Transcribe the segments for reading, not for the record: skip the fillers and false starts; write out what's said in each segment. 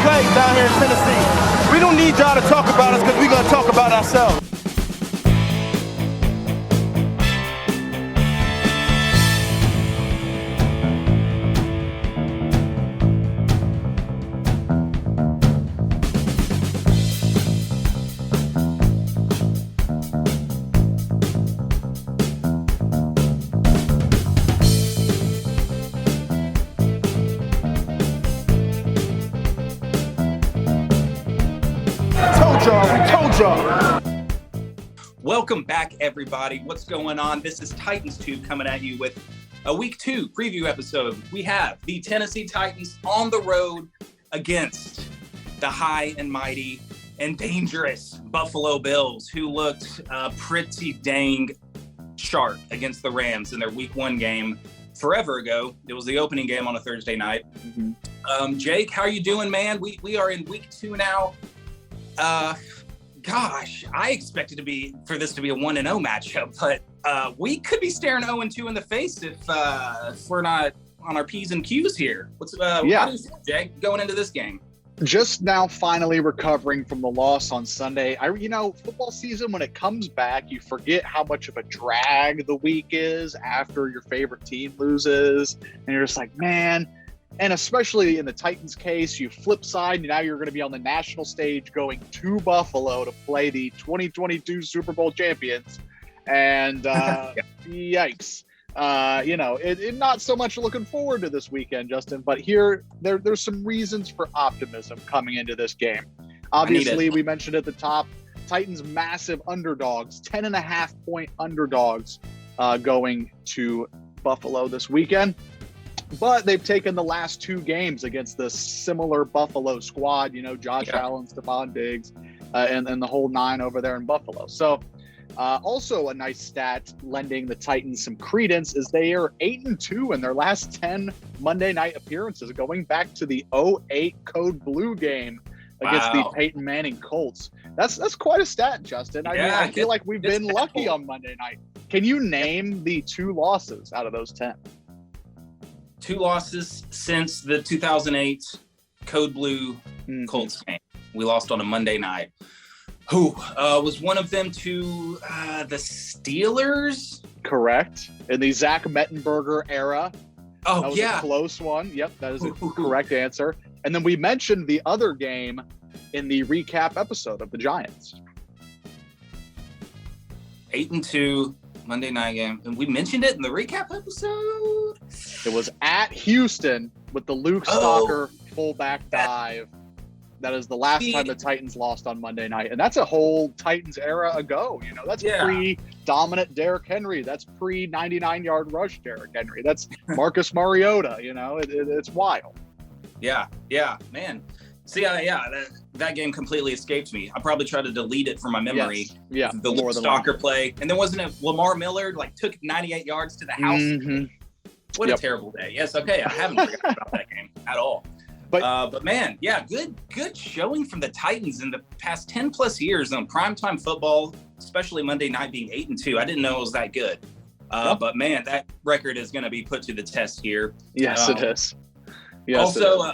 play down here in Tennessee. We don't need y'all to talk about us because we're going to talk about ourselves. Told y'all. Welcome back, everybody. What's going on? This is Titans Tube coming at you with a Week 2 preview episode. We have the Tennessee Titans on the road against the high and mighty and dangerous Buffalo Bills, who looked pretty dang sharp against the Rams in their Week 1 game forever ago. It was the opening game on a Thursday night. Jake, how are you doing, man? We are in Week 2 now. Gosh, I expected for this to be a 1-0 matchup, but we could be staring 0-2 in the face if we're not on our P's and Q's here. How do you feel, Jake, going into this game? Just now finally recovering from the loss on Sunday. Football season, when it comes back, you forget how much of a drag the week is after your favorite team loses. And you're just like, man. And especially in the Titans case, you flip side, and now you're going to be on the national stage going to Buffalo to play the 2022 Super Bowl champions. And yikes. Not so much looking forward to this weekend, Justin, but there's some reasons for optimism coming into this game. Obviously, we mentioned at the top, Titans massive underdogs, 10.5-point underdogs going to Buffalo this weekend. But they've taken the last 2 games against the similar Buffalo squad, Josh Allen, Stephon Diggs, and the whole 9 over there in Buffalo. So also a nice stat lending the Titans some credence is they are 8-2 in their last 10 Monday night appearances, going back to the 2008 Code Blue game against the Peyton Manning Colts. That's quite a stat, Justin. I feel like we've been lucky on Monday night. Can you name the 2 losses out of those 10? 2 losses since the 2008 Code Blue Colts game. We lost on a Monday night. Who was one of them to the Steelers? Correct. In the Zach Mettenberger era. Oh, that was a close one. Yep, that is a correct answer. And then we mentioned the other game in the recap episode of the Giants. 8-2 Monday night game. And we mentioned it in the recap episode. It was at Houston with the Luke Stalker fullback dive. That is the last time the Titans lost on Monday night. And that's a whole Titans era ago. That's pre-dominant Derrick Henry. That's pre-99-yard rush Derrick Henry. That's Marcus Mariota. It's wild. Yeah, man. See, that game completely escaped me. I probably tried to delete it from my memory. Yes. Yeah, the Luke Stalker play. And then wasn't it Lamar Miller took 98 yards to the house? Mm-hmm. What a terrible day. Yes, okay. I haven't forgotten about that game at all. But man, good showing from the Titans in the past 10 plus years on primetime football, especially Monday night being 8-2. I didn't know it was that good. But man, that record is going to be put to the test here. Yes, it is. Yes, also,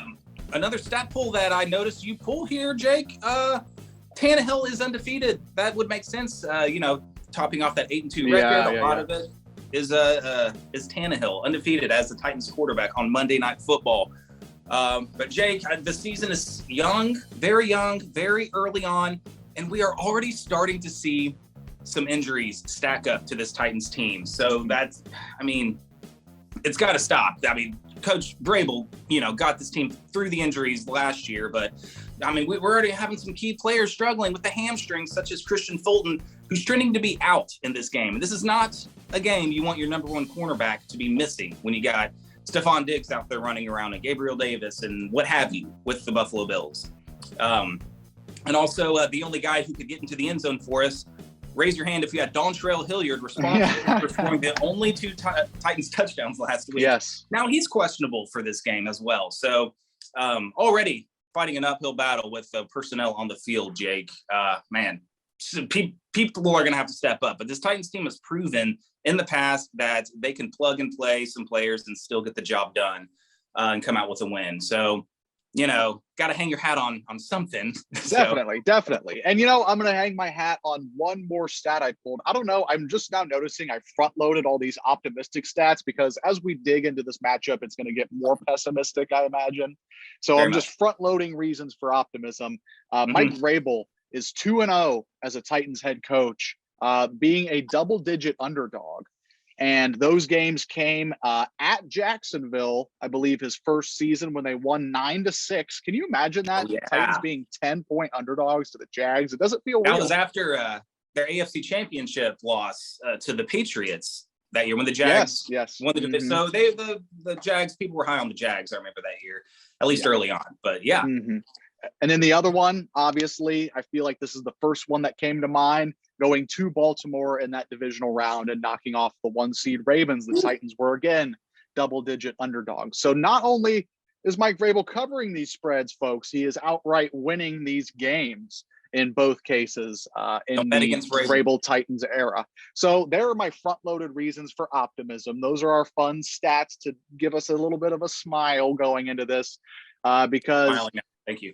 another stat pull that I noticed you pull here, Jake. Tannehill is undefeated. That would make sense. Topping off that 8-2 record. A lot of it is Tannehill undefeated as the Titans quarterback on Monday Night Football. But Jake, the season is young, very early on, and we are already starting to see some injuries stack up to this Titans team. So it's got to stop. Coach Vrabel, got this team through the injuries last year, but we're already having some key players struggling with the hamstrings, such as Christian Fulton, who's trending to be out in this game. And this is not a game you want your number 1 cornerback to be missing when you got Stephon Diggs out there running around and Gabriel Davis and what have you with the Buffalo Bills. And also the only guy who could get into the end zone for us, raise your hand if you had Dontrell Hilliard responsible for scoring the only 2 Titans touchdowns last week. Yes. Now he's questionable for this game as well. So already fighting an uphill battle with personnel on the field, Jake. People are going to have to step up. But this Titans team has proven in the past that they can plug and play some players and still get the job done and come out with a win. So got to hang your hat on something. Definitely. And, I'm going to hang my hat on one more stat I pulled. I don't know. I'm just now noticing I front loaded all these optimistic stats because as we dig into this matchup, it's going to get more pessimistic, I imagine. So I'm just front loading reasons for optimism. Mike Vrabel is 2-0 as a Titans head coach, being a double-digit underdog. And those games came at Jacksonville, I believe his first season when they won 9-6. Can you imagine that? Oh, yeah. The Titans being 10-point underdogs to the Jags. It doesn't feel real. That was after their AFC Championship loss to the Patriots that year when the Jags won the division. So the Jags, people were high on the Jags. I remember that year, at least early on. But yeah. And then the other one, obviously, I feel like this is the first one that came to mind, going to Baltimore in that divisional round and knocking off the 1-seed Ravens. The Titans were, again, double-digit underdogs. So not only is Mike Vrabel covering these spreads, folks, he is outright winning these games in both cases in the Vrabel Titans era. So there are my front-loaded reasons for optimism. Those are our fun stats to give us a little bit of a smile going into this because – Thank you.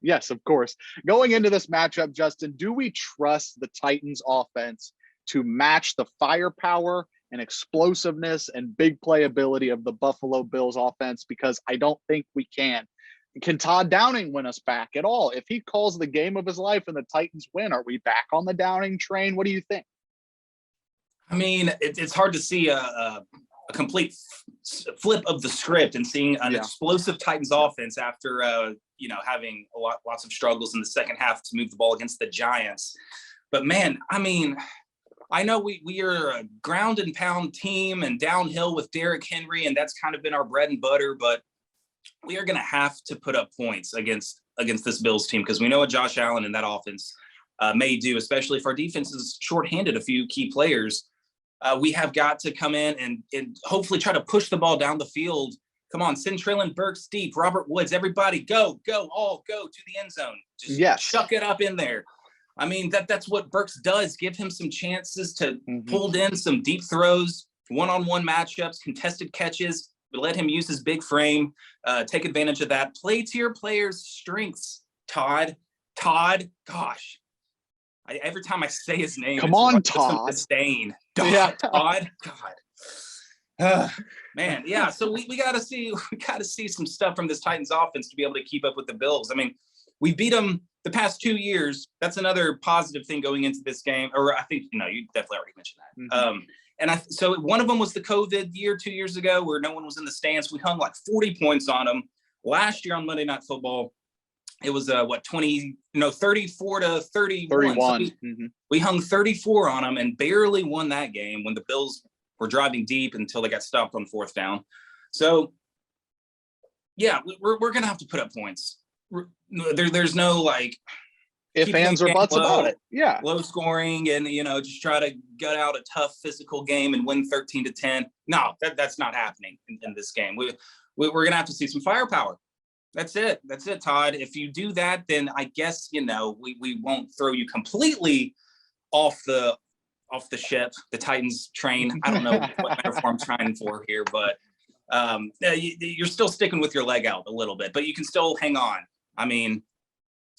Yes, of course. Going into this matchup, Justin, do we trust the Titans offense to match the firepower and explosiveness and big playability of the Buffalo Bills offense? Because I don't think we can. Can Todd Downing win us back at all? If he calls the game of his life and the Titans win, are we back on the Downing train? What do you think? I mean, it's hard to see a complete flip of the script and seeing an explosive Titans offense after, having lots of struggles in the second half to move the ball against the Giants. But man, I mean, I know we are a ground and pound team and downhill with Derrick Henry, and that's kind of been our bread and butter, but we are going to have to put up points against this Bills team because we know what Josh Allen and that offense may do, especially if our defense is shorthanded a few key players. We have got to come in and hopefully try to push the ball down the field. Come on, send Treylon Burks deep, Robert Woods, everybody go to the end zone. Just chuck it up in there. I mean, that's what Burks does. Give him some chances to pull in some deep throws, one-on-one matchups, contested catches, but let him use his big frame, take advantage of that. Play to your players' strengths, Todd, gosh. Every time I say his name, come on, Todd. Disdain. Todd. God. Man, yeah. So we got to see some stuff from this Titans offense to be able to keep up with the Bills. I mean, we beat them the past 2 years. That's another positive thing going into this game. Or I think you definitely already mentioned that. So one of them was the COVID year 2 years ago where no one was in the stands. We hung like 40 points on them. Last year on Monday Night Football, it was 34 to 31. So we hung 34 on them and barely won that game when the Bills were driving deep until they got stopped on fourth down. So yeah, we're going to have to put up points. There's no like if ands or buts about it. Yeah. Low scoring and, just try to gut out a tough physical game and win 13-10. No, that's not happening in this game. We're going to have to see some firepower. That's it, Todd. If you do that, then I guess, we won't throw you completely off the ship, the Titans train. I don't know what metaphor I'm trying for here, but you're still sticking with your leg out a little bit, but you can still hang on. I mean,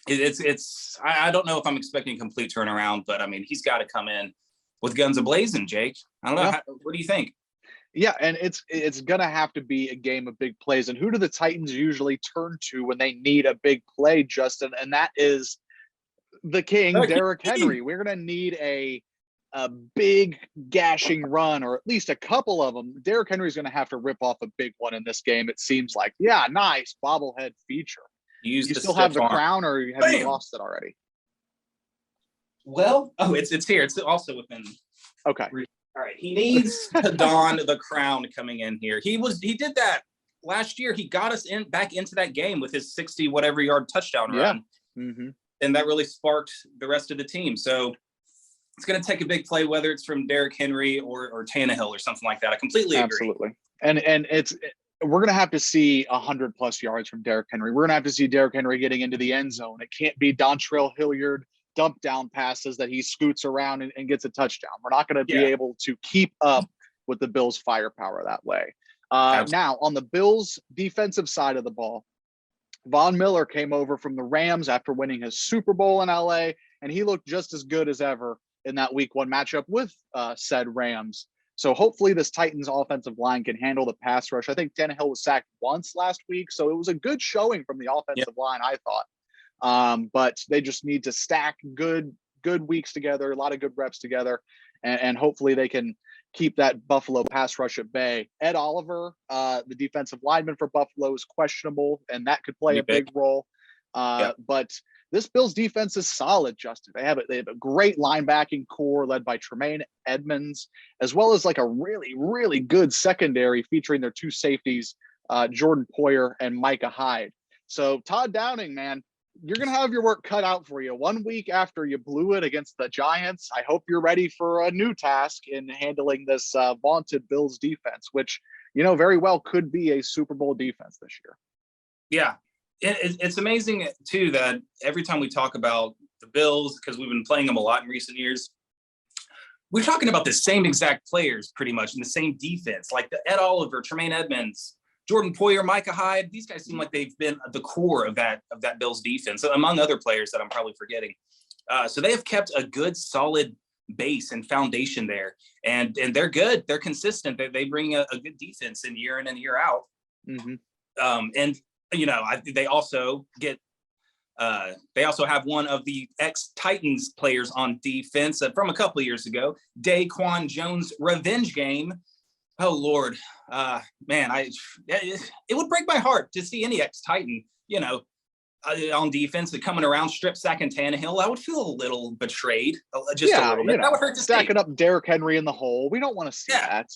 I don't know if I'm expecting a complete turnaround, but I mean, he's got to come in with guns a-blazing, Jake. I don't know. What do you think? Yeah, and it's going to have to be a game of big plays. And who do the Titans usually turn to when they need a big play, Justin? And that is the king, Derrick Henry. We're going to need a big gashing run, or at least a couple of them. Derrick Henry's going to have to rip off a big one in this game, it seems like. Yeah, nice bobblehead feature. You still have the crown, or have you lost it already? Well, it's here. It's also within. Okay. All right, he needs to don the crown coming in here. He did that last year. He got us back into that game with his 60 whatever yard touchdown run, and that really sparked the rest of the team. So it's going to take a big play, whether it's from Derrick Henry or Tannehill or something like that. I completely agree. Absolutely, and we're going to have to see 100+ yards from Derrick Henry. We're going to have to see Derrick Henry getting into the end zone. It can't be Dontrell Hilliard dump down passes that he scoots around and gets a touchdown. We're not going to be able to keep up with the Bills' firepower that way. Now, on the Bills' defensive side of the ball, Von Miller came over from the Rams after winning his Super Bowl in LA, and he looked just as good as ever in that week 1 matchup with said Rams. So hopefully this Titans offensive line can handle the pass rush. I think Tannehill was sacked once last week, so it was a good showing from the offensive line, I thought. But they just need to stack good weeks together, a lot of good reps together, and hopefully they can keep that Buffalo pass rush at bay. Ed Oliver, the defensive lineman for Buffalo, is questionable, and that could play a big role. But this Bills defense is solid, Justin. They have a great linebacking core led by Tremaine Edmonds, as well as like a really, really good secondary featuring their 2 safeties, Jordan Poyer and Micah Hyde. So Todd Downing, man, you're going to have your work cut out for you. 1 week after you blew it against the Giants, I hope you're ready for a new task in handling this vaunted Bills defense, which, very well could be a Super Bowl defense this year. Yeah. It's amazing, too, that every time we talk about the Bills, because we've been playing them a lot in recent years, we're talking about the same exact players pretty much in the same defense, like the Ed Oliver, Tremaine Edmonds, Jordan Poyer, Micah Hyde. These guys seem like they've been the core of that Bills defense, among other players that I'm probably forgetting. So they have kept a good, solid base and foundation there, and they're good. They're consistent. They bring a good defense in and year out. And they also get. They also have one of the ex-Titans players on defense from a couple of years ago, Daquan Jones' revenge game. Oh Lord, man, it would break my heart to see any ex-Titan, on defense and coming around strip sacking Tannehill. I would feel a little betrayed, a little bit. That would hurt to stacking up Derrick Henry in the hole. We don't want to see that.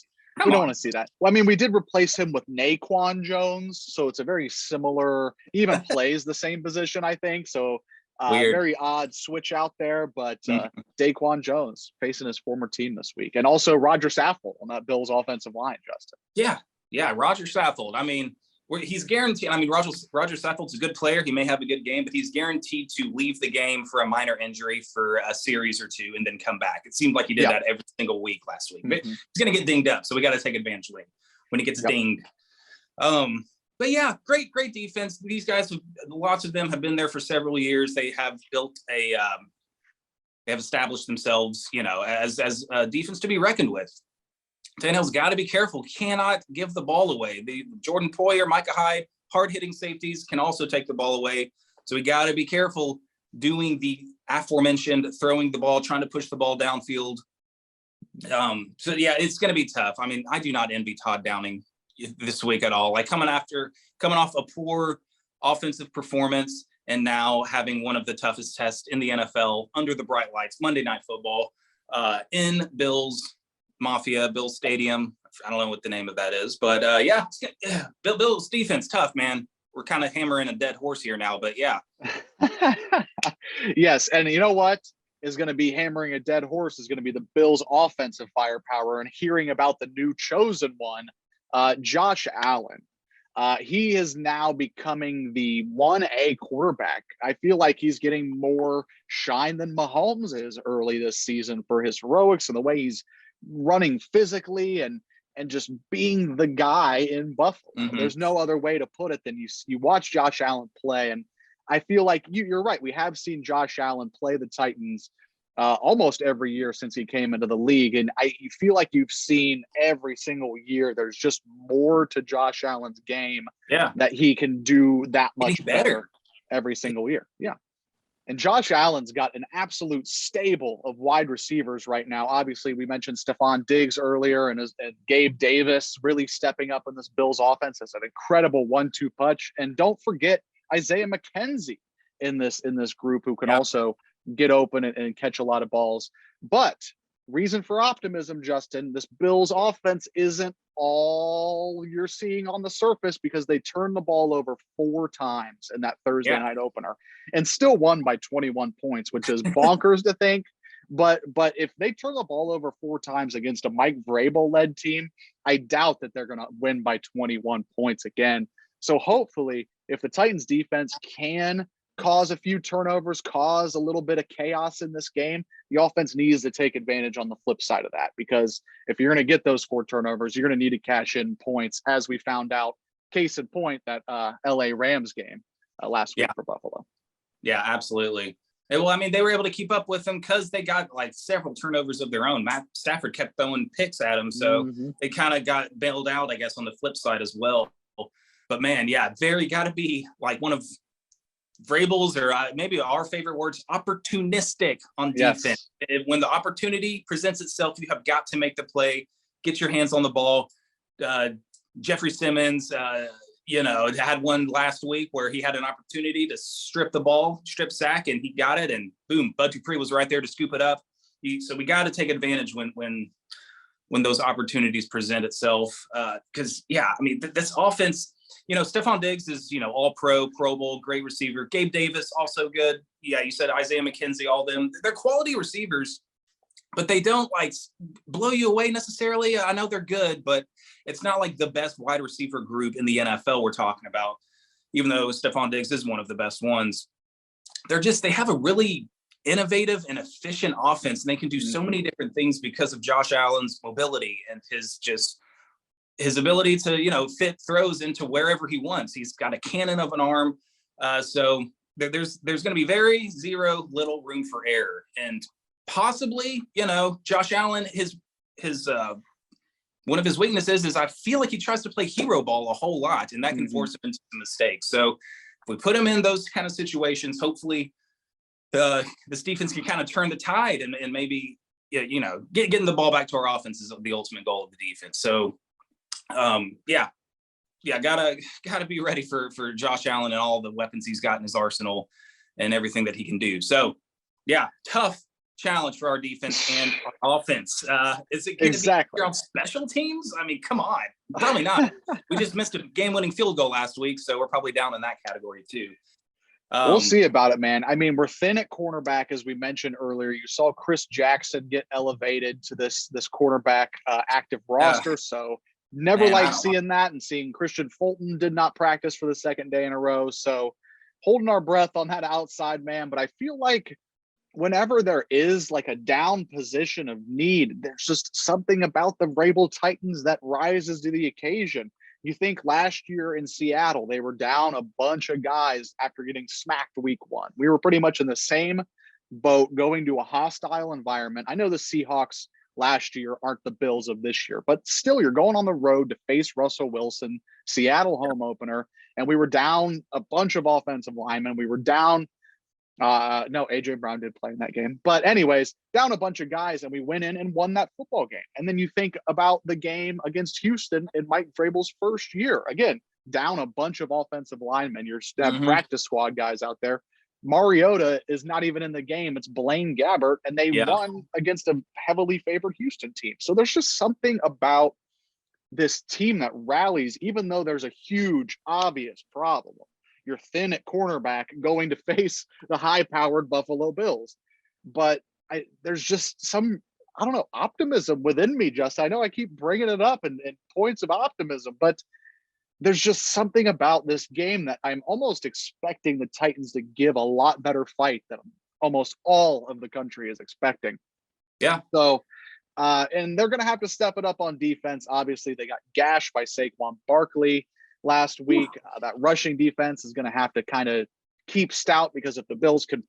We don't want to see that. Well, I mean, we did replace him with Naquan Jones, so it's a very similar. He even plays the same position, I think. So very odd switch out there, but Daquan Jones facing his former team this week, and also Roger Saffold on that Bills offensive line, Justin. Yeah, Roger Saffold. I mean, he's guaranteed. I mean, Roger Saffold's a good player. He may have a good game, but he's guaranteed to leave the game for a minor injury for a series or 2 and then come back. It seemed like he did that every single week last week. But he's going to get dinged up, so we got to take advantage of him when he gets dinged. But yeah, great defense. These guys, lots of them have been there for several years. They have built they have established themselves, as a defense to be reckoned with. Tannehill's got to be careful. Cannot give the ball away. The Jordan Poyer, Micah Hyde, hard-hitting safeties can also take the ball away. So we got to be careful doing the aforementioned, throwing the ball, trying to push the ball downfield. So yeah, it's going to be tough. I mean, I do not envy Todd Downing this week at all. Like coming off a poor offensive performance and now having one of the toughest tests in the NFL under the bright lights, Monday Night Football, in Bills Stadium. I don't know what the name of that is, but Bills defense tough, man. We're kind of hammering a dead horse here now, but yeah. Yes, and you know what is going to be hammering a dead horse is going to be the Bills offensive firepower, and hearing about the new chosen one, Josh Allen. He is now becoming the 1A quarterback. I feel like he's getting more shine than Mahomes is early this season for his heroics and the way he's running physically and just being the guy in Buffalo. There's no other way to put it than you watch Josh Allen play. And I feel like you're right. We have seen Josh Allen play the Titans almost every year since he came into the league. And you feel like you've seen every single year there's just more to Josh Allen's game that he can do that much better every single year. Yeah. And Josh Allen's got an absolute stable of wide receivers right now. Obviously, we mentioned Stephon Diggs earlier and Gabe Davis really stepping up in this Bills offense as an incredible 1-2 punch. And don't forget Isaiah McKenzie in this group, who can also get open and catch a lot of balls. But reason for optimism, Justin, this Bills offense isn't all you're seeing on the surface, because they turned the ball over 4 times in that Thursday night opener and still won by 21 points, which is bonkers to think. But if they turn the ball over 4 times against a Mike Vrabel led team, I doubt that they're going to win by 21 points again. So hopefully, if the Titans defense can cause a few turnovers, cause a little bit of chaos in this game, the offense needs to take advantage on the flip side of that. Because if you're going to get those 4 turnovers, you're going to need to cash in points, as we found out, case in point, that LA Rams game last week for Buffalo. Yeah, absolutely. Well, I mean, they were able to keep up with them because they got like several turnovers of their own. Matt Stafford kept throwing picks at them, so they kind of got bailed out, I guess, on the flip side as well. But man, yeah, very got to be like one of Vrabel's, or maybe our favorite words, opportunistic on defense. Yes. When the opportunity presents itself, you have got to make the play, get your hands on the ball. Jeffrey Simmons, had one last week where he had an opportunity to strip sack, and he got it, and boom, Bud Dupree was right there to scoop it up. So we got to take advantage when those opportunities present itself. Because this offense, Stephon Diggs is, all Pro Bowl, great receiver. Gabe Davis, also good. Yeah, you said Isaiah McKenzie, all them. They're quality receivers, but they don't like blow you away necessarily. I know they're good, but it's not like the best wide receiver group in the NFL we're talking about, even though Stephon Diggs is one of the best ones. They have a really innovative and efficient offense, and they can do so many different things because of Josh Allen's mobility and his ability to, fit throws into wherever he wants. He's got a cannon of an arm. So there's going to be very little room for error. And possibly, Josh Allen, his one of his weaknesses is I feel like he tries to play hero ball a whole lot, and that can force him into some mistakes. So if we put him in those kind of situations, hopefully this defense can kind of turn the tide and maybe, getting the ball back to our offense is the ultimate goal of the defense. So gotta be ready for Josh Allen and all the weapons he's got in his arsenal and everything that he can do. So tough challenge for our defense and our offense. Is it going to be on special teams? I mean, come on, probably not. We just missed a game-winning field goal last week, so we're probably down in that category too. We'll see about it, man. I mean, we're thin at cornerback, as we mentioned earlier. You saw Chris Jackson get elevated to this cornerback active roster, so never liked seeing that, and seeing Christian Fulton did not practice for the second day in a row. So holding our breath on that outside man. But I feel like whenever there is like a down position of need, there's just something about the Vrabel Titans that rises to the occasion. You think last year in Seattle, they were down a bunch of guys after getting smacked week 1. We were pretty much in the same boat, going to a hostile environment. I know the Seahawks last year aren't the Bills of this year, but still, you're going on the road to face Russell Wilson, Seattle home opener, and we were down a bunch of offensive linemen. We were down no, AJ Brown did play in that game, but anyways, down a bunch of guys, and we went in and won that football game. And then you think about the game against Houston in Mike Vrabel's first year, again, down a bunch of offensive linemen. You're practice squad guys out there. Mariota is not even in the game. It's Blaine Gabbert, and they won against a heavily favored Houston team. So there's just something about this team that rallies, even though there's a huge, obvious problem. You're thin at cornerback going to face the high-powered Buffalo Bills. But there's just some, I don't know, optimism within me, Justin. I know I keep bringing it up and points of optimism, but there's just something about this game that I'm almost expecting the Titans to give a lot better fight than almost all of the country is expecting. Yeah. So, and they're going to have to step it up on defense. Obviously, they got gashed by Saquon Barkley last week. That rushing defense is going to have to kind of keep stout, because if the Bills can,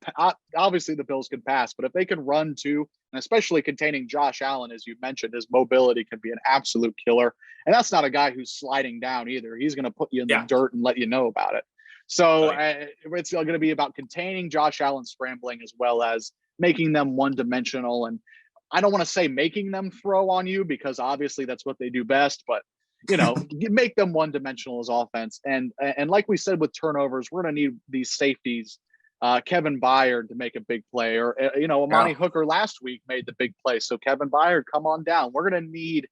obviously the Bills can pass, but if they can run too, and especially containing Josh Allen, as you mentioned, his mobility can be an absolute killer. And that's not a guy who's sliding down either. He's going to put you in the dirt and let you know about it. So it's going to be about containing Josh Allen scrambling, as well as making them one-dimensional. And I don't want to say making them throw on you, because obviously that's what they do best, but make them one-dimensional as offense. And like we said with turnovers, we're going to need these safeties, Kevin Byard to make a big play, or Amani Hooker last week made the big play. So Kevin Byard, come on down. We're going to need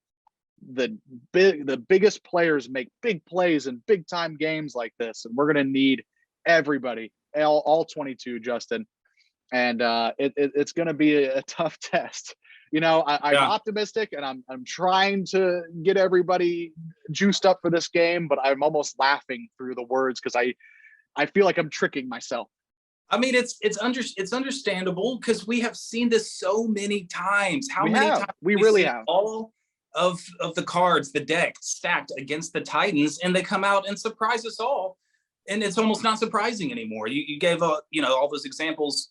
the biggest players make big plays in big time games like this, and we're going to need everybody, all 22, Justin. And it's going to be a tough test. I'm optimistic, and I'm trying to get everybody juiced up for this game, but I'm almost laughing through the words, because I feel like I'm tricking myself. I mean, it's understandable because we have seen this so many times. How We many have. times We we've really seen have. all of the cards, the deck stacked against the Titans, and they come out and surprise us all. And it's almost not surprising anymore. You gave all those examples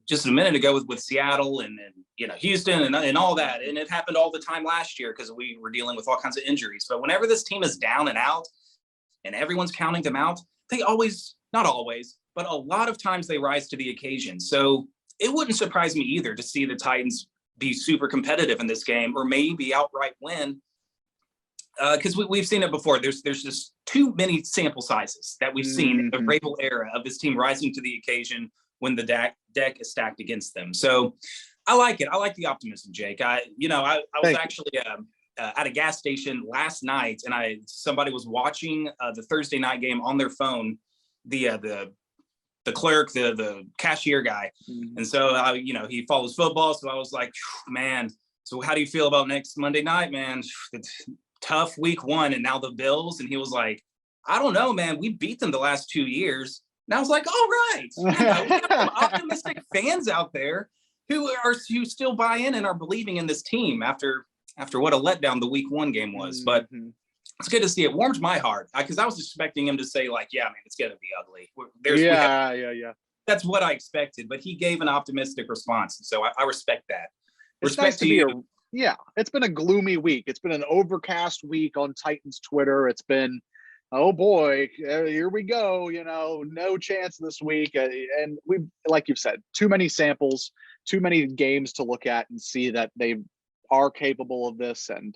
just a minute ago with Seattle and Houston and all that, and it happened all the time last year because we were dealing with all kinds of injuries. But whenever this team is down and out, and everyone's counting them out, they always, not always, but a lot of times they rise to the occasion. So it wouldn't surprise me either to see the Titans be super competitive in this game, or maybe outright win. Because we've seen it before. There's just too many sample sizes that we've seen in the Vrabel era of this team rising to the occasion when the deck is stacked against them. So I like it. I like the optimism, Jake. I was actually at a gas station last night, and somebody was watching the Thursday night game on their phone. The clerk, the cashier guy. And so, he follows football. So I was like, man, so how do you feel about next Monday night, man? Tough week 1 and now the Bills. And he was like, I don't know, man. We beat them the last 2 years. And I was like, all right. We got some optimistic fans out there who still buy in and are believing in this team after what a letdown the week 1 game was. But it's good to see. It warmed my heart because I was expecting him to say like, yeah, man, it's going to be ugly. Yeah. That's what I expected, but he gave an optimistic response. And so I respect that. It's nice to be it's been a gloomy week. It's been an overcast week on Titans Twitter. It's been, oh boy, here we go. No chance this week. And we've, like you've said, too many samples, too many games to look at and see that they are capable of this. And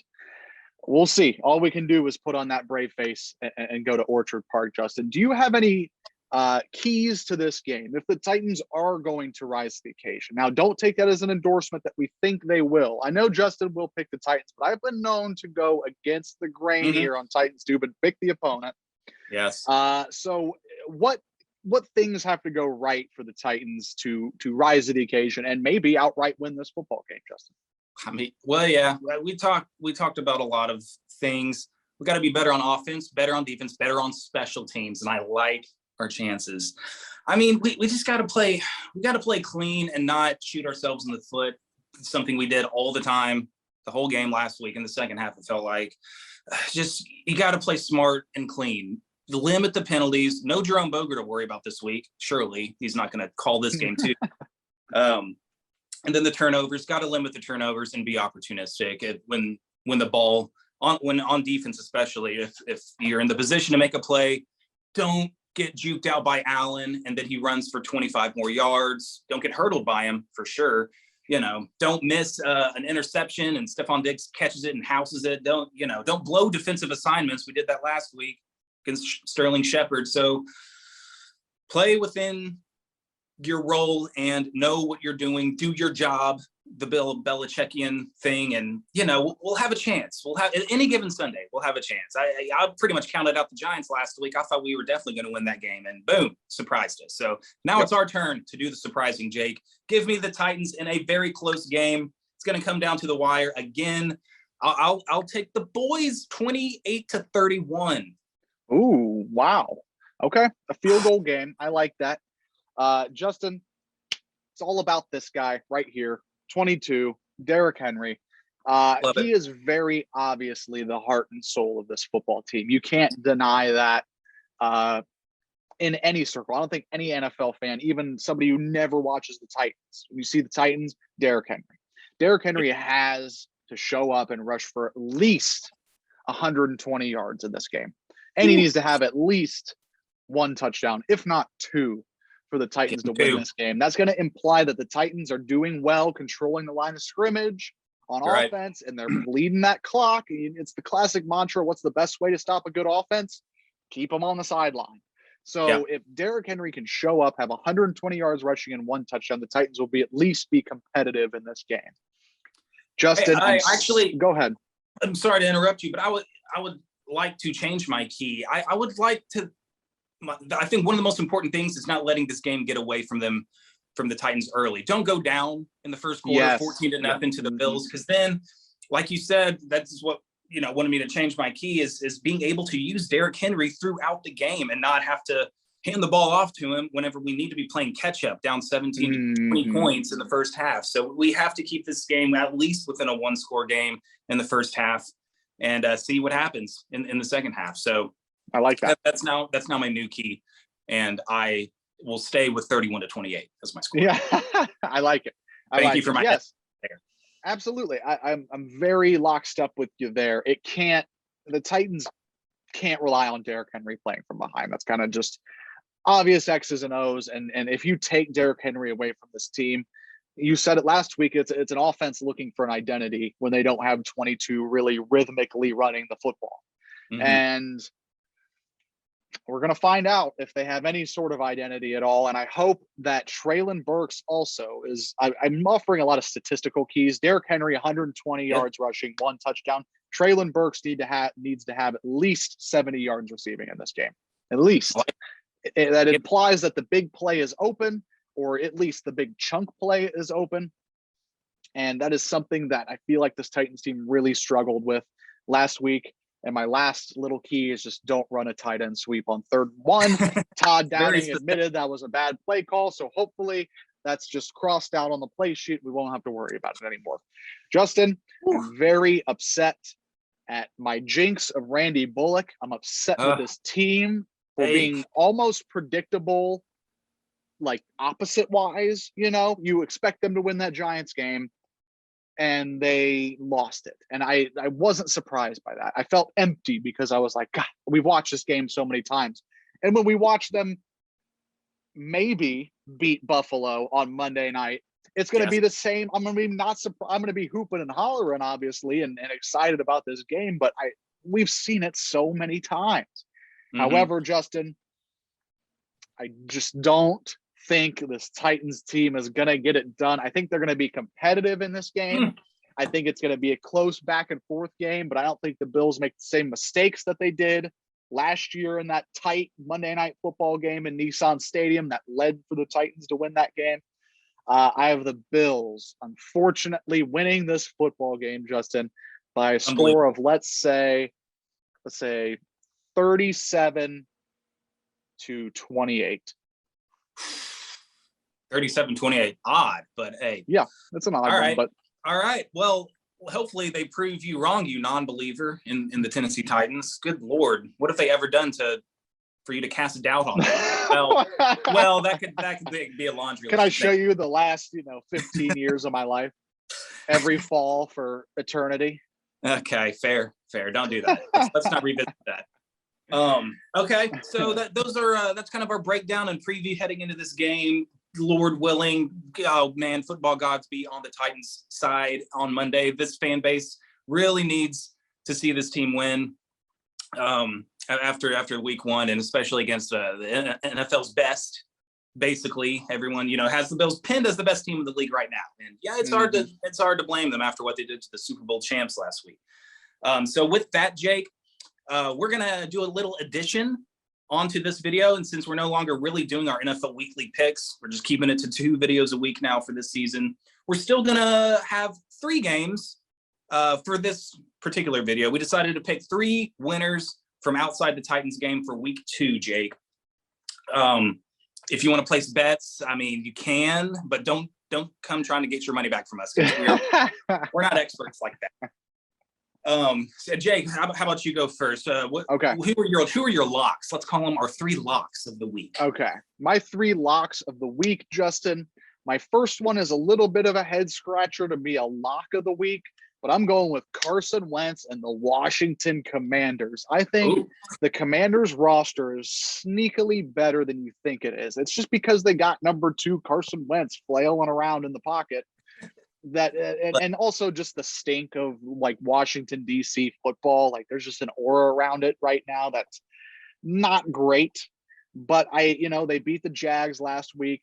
we'll see. All we can do is put on that brave face and go to Orchard Park. Justin, do you have any keys to this game if the Titans are going to rise to the occasion? Now, don't take that as an endorsement that we think they will. I know Justin will pick the Titans, but I've been known to go against the grain here on Titans too, but pick the opponent. Yes. So what things have to go right for the Titans to rise to the occasion and maybe outright win this football game, Justin? I mean, well, yeah, we talked about a lot of things. We got to be better on offense, better on defense, better on special teams, and I like our chances. I mean, we just got to play. We got to play clean and not shoot ourselves in the foot. It's something we did all the time, the whole game last week. In the second half, it felt like you got to play smart and clean. Limit the penalties. No Jerome Boger to worry about this week. Surely he's not going to call this game too. And then the turnovers, got to limit the turnovers and be opportunistic when the ball on defense, especially if you're in the position to make a play, don't get juked out by Allen and then he runs for 25 more yards. Don't get hurdled by him for sure. Don't miss an interception and Stephon Diggs catches it and houses it. Don't blow defensive assignments. We did that last week against Sterling Shepard. So play within your role and know what you're doing, do your job, the Bill Belichickian thing, and we'll have a chance. We'll have any given Sunday, we'll have a chance. I pretty much counted out the Giants last week. I thought we were definitely going to win that game, and boom, surprised us. So now It's our turn to do the surprising, Jake. Give me the Titans in a very close game. It's going to come down to the wire again. I'll take the boys 28-31. Ooh, wow. Okay, a field goal game. I like that. Justin, it's all about this guy right here, 22, Derrick Henry. He is very obviously the heart and soul of this football team. You can't deny that in any circle. I don't think any NFL fan, even somebody who never watches the Titans, when you see the Titans, Derrick Henry. Derrick Henry has to show up and rush for at least 120 yards in this game. And he needs to have at least one touchdown, if not two, for the Titans to win this game. That's going to imply that the Titans are doing well, controlling the line of scrimmage on offense, and they're bleeding that clock. It's the classic mantra, what's the best way to stop a good offense? Keep them on the sideline. So if Derrick Henry can show up, have 120 yards rushing and one touchdown, the Titans will at least be competitive in this game. Justin, go ahead. I'm sorry to interrupt you, but I would like to change my key. I would like to. I think one of the most important things is not letting this game get away from the Titans early. Don't go down in the first quarter, 14-0 to the Bills, because then, like you said, that's what wanted me to change my key is being able to use Derrick Henry throughout the game and not have to hand the ball off to him whenever we need to be playing catch up, down 17 to 20 points in the first half. So we have to keep this game at least within a 1-score game in the first half and see what happens in the second half. So I like that. That's now my new key, and I will stay with 31-28 as my score. Yeah, I like it. Thank you for my yes. Absolutely. I'm very lockstep with you there. The Titans can't rely on Derrick Henry playing from behind. That's kind of just obvious X's and O's. And if you take Derrick Henry away from this team, you said it last week, it's an offense looking for an identity when they don't have 22 really rhythmically running the football. And we're going to find out if they have any sort of identity at all. And I hope that Treylon Burks also is. I'm offering a lot of statistical keys. Derrick Henry, 120 yards rushing, 1 touchdown. Treylon Burks needs to have at least 70 yards receiving in this game. At least. That implies that the big play is open, or at least the big chunk play is open. And that is something that I feel like this Titans team really struggled with last week. And my last little key is just don't run a tight end sweep on 3rd and 1. Todd Downing admitted that was a bad play call. So hopefully that's just crossed out on the play sheet. We won't have to worry about it anymore. Justin, I'm very upset at my jinx of Randy Bullock. I'm upset with this team for being almost predictable, like opposite wise. You expect them to win that Giants game, and they lost it. And I wasn't surprised by that. I felt empty because I was like, God, we've watched this game so many times. And when we watch them maybe beat Buffalo on Monday night, it's going to be the same. I'm going to be not surprised. I'm going to be hooping and hollering, obviously, and excited about this game. But we've seen it so many times. However, Justin, I just don't think this Titans team is going to get it done. I think they're going to be competitive in this game. I think it's going to be a close back and forth game, but I don't think the Bills make the same mistakes that they did last year in that tight Monday Night Football game in Nissan Stadium that led for the Titans to win that game. I have the Bills, unfortunately, winning this football game, Justin, by a score of let's say 37-28. 37-28. Odd, but hey. Yeah, that's an odd one. But all right. Well, hopefully they prove you wrong, you non-believer in the Tennessee Titans. Good Lord. What have they ever done for you to cast doubt on them? well, that could be a laundry list. Can I show you the last, 15 years of my life? Every fall for eternity. Okay, fair. Don't do that. Let's not revisit that. Okay, so that's kind of our breakdown and preview heading into this game. Lord willing, oh man, football gods be on the Titans side on Monday. This fan base really needs to see this team win after week 1, and especially against the NFL's best. Basically, everyone has the Bills pinned as the best team in the league right now, and it's hard to blame them after what they did to the Super Bowl champs last week. So with that, Jake, we're gonna do a little addition onto this video, and since we're no longer really doing our NFL weekly picks, we're just keeping it to 2 videos a week now for this season. We're still gonna have 3 games for this particular video. We decided to pick 3 winners from outside the Titans game for week 2, Jake. If you want to place bets, I mean, you can, but don't come trying to get your money back from us. We're not experts like that. So Jake, how about you go first? Okay. Who are your locks? Let's call them our 3 locks of the week. Okay. My 3 locks of the week, Justin. My first one is a little bit of a head scratcher to be a lock of the week, but I'm going with Carson Wentz and the Washington Commanders. I think the Commanders roster is sneakily better than you think it is. It's just because they got number 2 Carson Wentz flailing around in the pocket. That and also just the stink of like Washington DC football. Like there's just an aura around it right now that's not great. But they beat the Jags last week.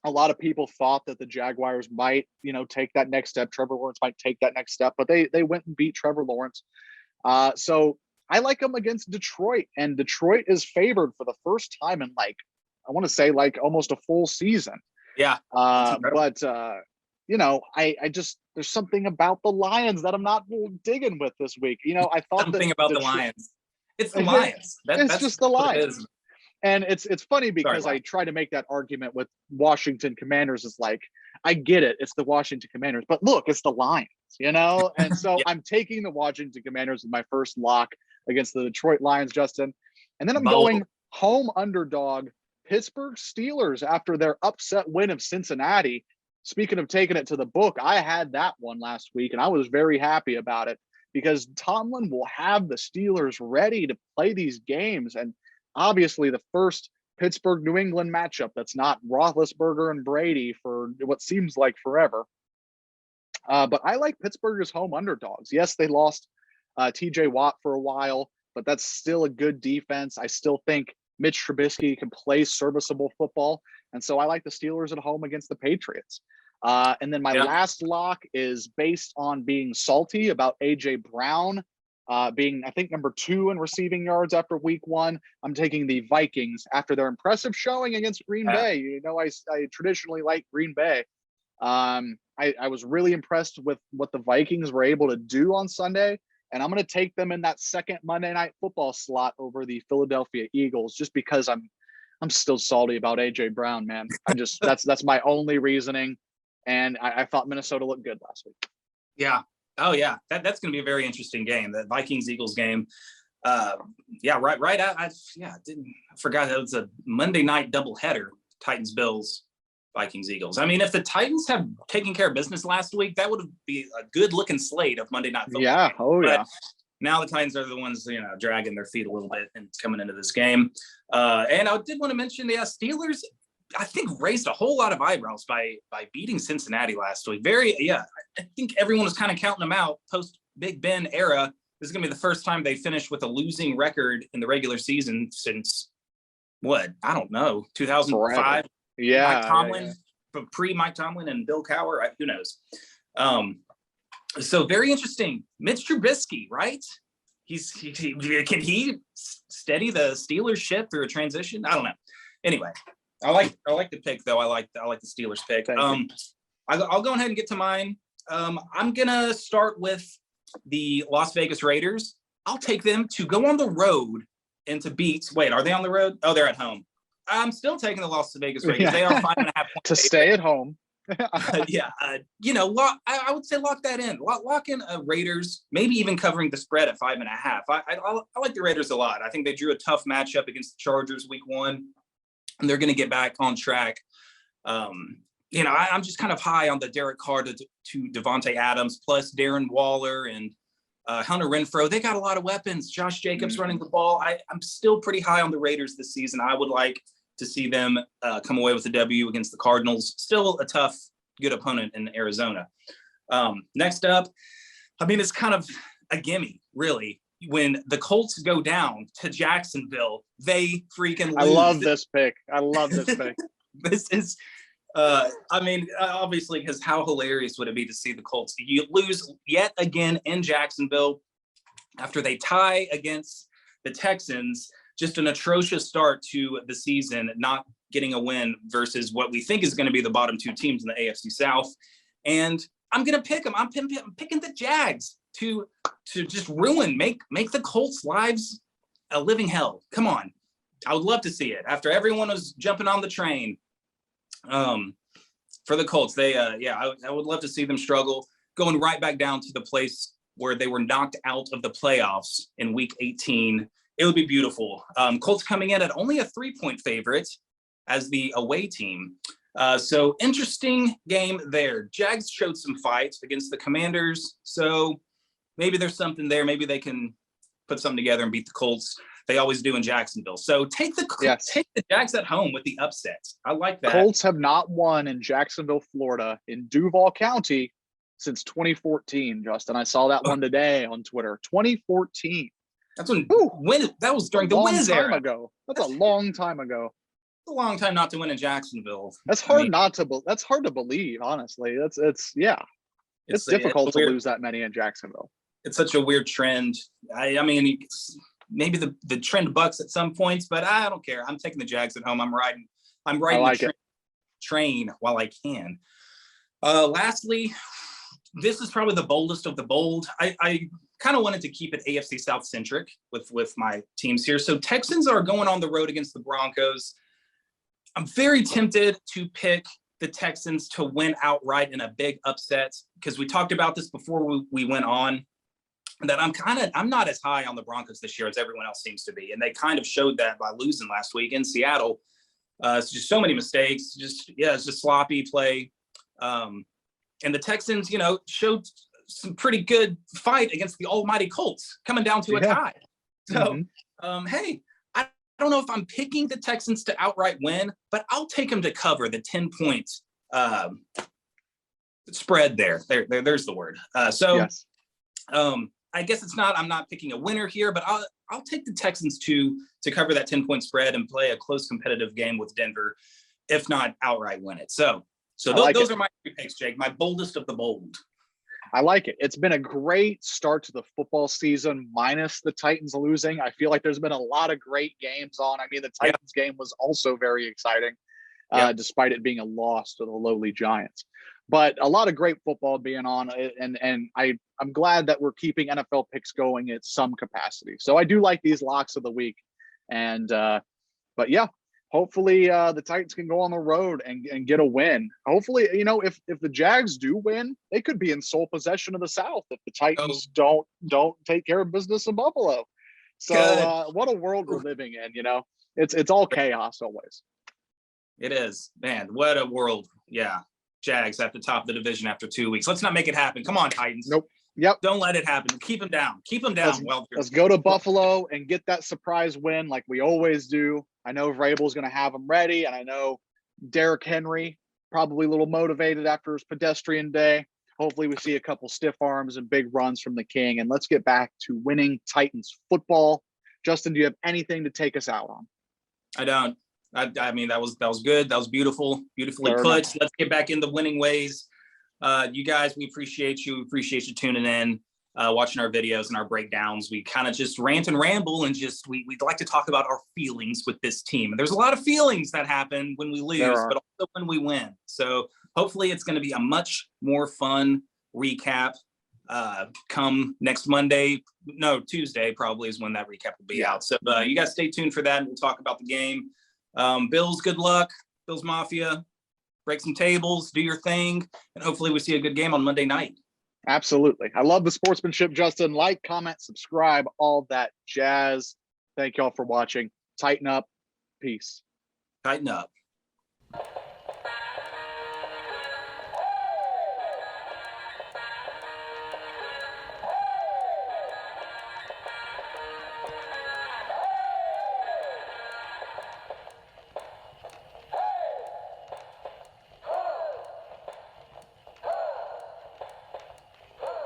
A lot of people thought that the Jaguars might, take that next step. Trevor Lawrence might take that next step, but they went and beat Trevor Lawrence. So I like them against Detroit, and Detroit is favored for the first time in I want to say almost a full season. Yeah. But I just, there's something about the Lions that I'm not digging with this week. I thought something about the Lions. It's the Lions. It's just the Lions. And it's funny because Sorry, I try to make that argument with Washington Commanders. It's like, I get it, it's the Washington Commanders, but look, it's the Lions, you know? And so Yeah. I'm taking the Washington Commanders with my first lock against the Detroit Lions, Justin. And then I'm Bold. going home underdog Pittsburgh Steelers after their upset win of Cincinnati. Speaking of taking it to the book, I had that one last week and I was very happy about it because Tomlin will have the Steelers ready to play these games. And obviously the first Pittsburgh New England matchup that's not Roethlisberger and Brady for what seems like forever. But I like Pittsburgh as home underdogs. Yes, they lost TJ Watt for a while, but that's still a good defense. I still think Mitch Trubisky can play serviceable football. And so I like the Steelers at home against the Patriots. And then my last lock is based on being salty about A.J. Brown being, I think, number 2 in receiving yards after week 1. I'm taking the Vikings after their impressive showing against Green Bay. You know, I traditionally like Green Bay. I was really impressed with what the Vikings were able to do on Sunday. And I'm going to take them in that second Monday Night Football slot over the Philadelphia Eagles, just because I'm still salty about A.J. Brown, man. That's my only reasoning. And I thought Minnesota looked good last week. Yeah. Oh, yeah. That's going to be a very interesting game, the Vikings-Eagles game. Right out. I forgot that it was a Monday night doubleheader, Titans-Bills, Vikings-Eagles. I mean, if the Titans have taken care of business last week, that would be a good-looking slate of Monday Night Football. Yeah. Oh, but yeah. now the Titans are the ones, dragging their feet a little bit and coming into this game. And I did want to mention the Steelers, I think, raised a whole lot of eyebrows by beating Cincinnati last week. I think everyone was kind of counting them out post Big Ben era. This is going to be the first time they finished with a losing record in the regular season since what? I don't know, 2005. Yeah. Mike Tomlin, pre-Mike Tomlin and Bill Cowher, who knows? So very interesting. Mitch Trubisky, right? Can he steady the Steelers ship through a transition? I don't know. Anyway, I like the pick though. I like the Steelers pick. I'll go ahead and get to mine. I'm gonna start with the Las Vegas Raiders. I'll take them to go on the road and to beat. Wait, are they on the road? Oh, they're at home. I'm still taking the Las Vegas Raiders. They are 5.5 points to stay at home. I would say lock that in. Lock in Raiders, maybe even covering the spread at 5.5. I like the Raiders a lot. I think they drew a tough matchup against the Chargers week 1, and they're going to get back on track. I'm just kind of high on the Derek Carr to Devontae Adams, plus Darren Waller and Hunter Renfrow. They got a lot of weapons. Josh Jacobs running the ball. I'm still pretty high on the Raiders this season. I would like to see them come away with a W against the Cardinals. Still a tough, good opponent in Arizona. Next up, I mean, it's kind of a gimme, really. When the Colts go down to Jacksonville, they freaking lose. I love this pick. This is, obviously, because how hilarious would it be to see the Colts? You lose yet again in Jacksonville after they tie against the Texans. Just an atrocious start to the season, not getting a win versus what we think is going to be the bottom 2 teams in the AFC South. And I'm going to pick them. I'm picking the Jags to just make the Colts' lives a living hell. Come on. I would love to see it. After everyone was jumping on the train for the Colts, I would love to see them struggle, going right back down to the place where they were knocked out of the playoffs in week 18. It would be beautiful. Colts coming in at only a 3-point favorite as the away team. So interesting game there. Jags showed some fight against the Commanders. So maybe there's something there. Maybe they can put something together and beat the Colts. They always do in Jacksonville. So take the Jags at home with the upset. I like that. Colts have not won in Jacksonville, Florida, in Duval County since 2014, Justin. I saw that one today on Twitter. 2014. That's when that was during the Wiz era. That's a long time ago. It's a long time not to win in Jacksonville. That's hard that's hard to believe, honestly. It's difficult to lose that many in Jacksonville. It's such a weird trend. I mean, maybe the trend bucks at some points, but I don't care. I'm taking the Jags at home. I'm riding the train while I can. Lastly, this is probably the boldest of the bold. kind of wanted to keep it AFC South centric with my teams here. So Texans are going on the road against the Broncos. I'm very tempted to pick the Texans to win outright in a big upset, because we talked about this before we went on, that I'm not as high on the Broncos this year as everyone else seems to be. And they kind of showed that by losing last week in Seattle. It's just so many mistakes. It's just sloppy play. And the Texans, showed some pretty good fight against the almighty Colts, coming down to a tie. So, hey, I don't know if I'm picking the Texans to outright win, but I'll take them to cover the 10 points spread there. There's the word. Yes. I guess I'm not picking a winner here, but I'll take the Texans to cover that 10-point spread and play a close competitive game with Denver, if not outright win it. So those are my 3 picks, Jake, my boldest of the bold. I like it. It's been a great start to the football season, minus the Titans losing. I feel like there's been a lot of great games on. I mean, the Titans game was also very exciting, despite it being a loss to the lowly Giants. But a lot of great football being on, and I'm glad that we're keeping NFL picks going at some capacity. So I do like these locks of the week, and but yeah, hopefully the Titans can go on the road and get a win. Hopefully, if the Jags do win, they could be in sole possession of the South if the Titans don't take care of business in Buffalo. So what a world we're living in. It's all chaos always. It is, man. What a world. Yeah. Jags at the top of the division after 2 weeks. Let's not make it happen. Come on, Titans. Nope. Yep. Don't let it happen. Keep them down. Let's go to Buffalo and get that surprise win like we always do. I know Vrabel's going to have them ready, and I know Derrick Henry probably a little motivated after his pedestrian day. Hopefully we see a couple stiff arms and big runs from the King, and let's get back to winning Titans football. Justin, do you have anything to take us out on? I don't. I mean, that was good. That was beautifully put. Let's get back in the winning ways. You guys, we appreciate you. We appreciate you tuning in, watching our videos and our breakdowns. We kind of just rant and ramble, and we'd like to talk about our feelings with this team. And there's a lot of feelings that happen when we lose, but also when we win. So hopefully it's going to be a much more fun recap come next Monday. No, Tuesday probably is when that recap will be out. So you guys stay tuned for that, and we'll talk about the game. Bills, good luck. Bills Mafia, break some tables, do your thing, and hopefully we see a good game on Monday night. Absolutely. I love the sportsmanship, Justin. Like, comment, subscribe, all that jazz. Thank y'all for watching. Tighten up. Peace. Tighten up.